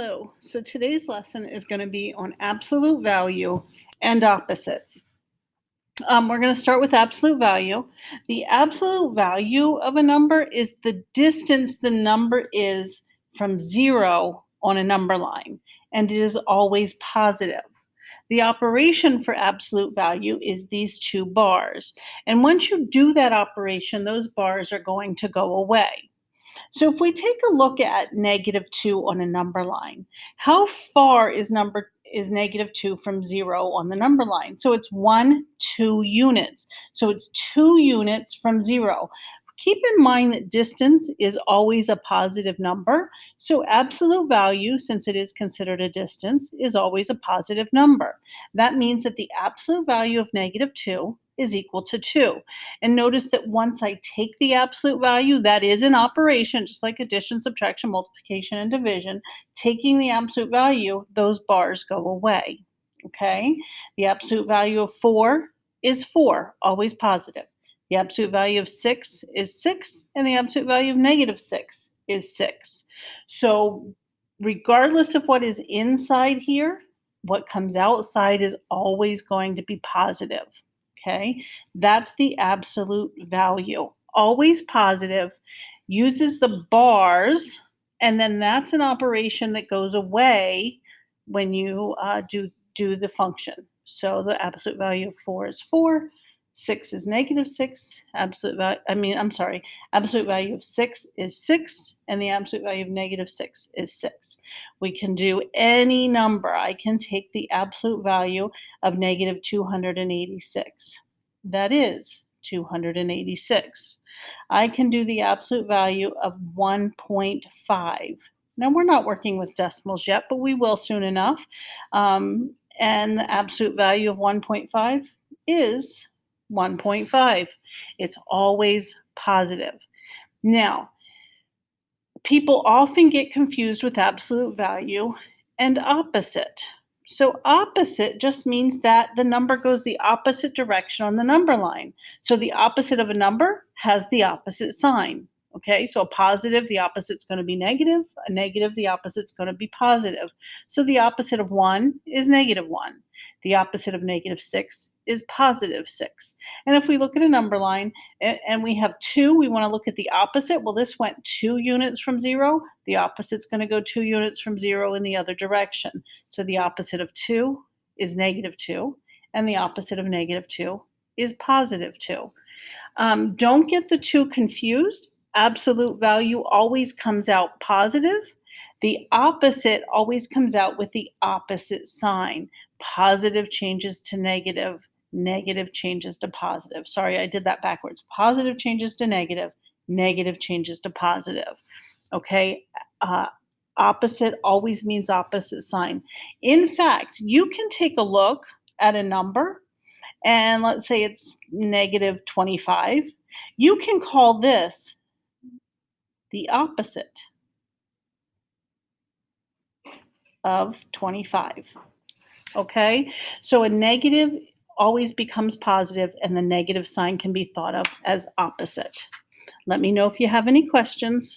Hello. So today's lesson is going to be on absolute value and opposites. We're going to start with absolute value. The absolute value of a number is the distance the number is from zero on a number line, and it is always positive. The operation for absolute value is these two bars. And once you do that operation, those bars are going to go away. So if we take a look at -2 on a number line, how far is -2 from 0 on the number line? So it's 1, 2 units. So it's 2 units from 0. Keep in mind that distance is always a positive number. So absolute value, since it is considered a distance, is always a positive number. That means that the absolute value of -2 is equal to 2. And notice that once I take the absolute value, that is an operation, just like addition, subtraction, multiplication, and division. Taking the absolute value, those bars go away. Okay? The absolute value of 4 is 4, always positive. The absolute value of 6 is 6, and the absolute value of -6 is 6. So, regardless of what is inside here, what comes outside is always going to be positive. Okay, that's the absolute value. Always positive, uses the bars, and then that's an operation that goes away when you do the function. So the absolute value of 4 is 4, 6 is -6, absolute value of 6 is 6, and the absolute value of -6 is 6. We can do any number. I can take the absolute value of -286. That is 286. I can do the absolute value of 1.5. Now, we're not working with decimals yet, but we will soon enough. And the absolute value of 1.5 is 1.5. It's always positive. Now, people often get confused with absolute value and opposite. So opposite just means that the number goes the opposite direction on the number line. So the opposite of a number has the opposite sign. Okay, so a positive, the opposite's going to be negative. A negative, the opposite's going to be positive. So the opposite of 1 is -1. The opposite of -6 is +6. And if we look at a number line and we have 2, we want to look at the opposite. Well, this went 2 units from 0. The opposite's going to go 2 units from 0 in the other direction. So the opposite of 2 is -2, and the opposite of -2 is +2. Don't get the two confused. Absolute value always comes out positive. The opposite always comes out with the opposite sign. Positive changes to negative, negative changes to positive. Sorry, I did that backwards. Positive changes to negative, negative changes to positive. Okay, opposite always means opposite sign. In fact, you can take a look at a number, and let's say it's -25. You can call this the opposite of 25. Okay? So a negative always becomes positive, and the negative sign can be thought of as opposite. Let me know if you have any questions.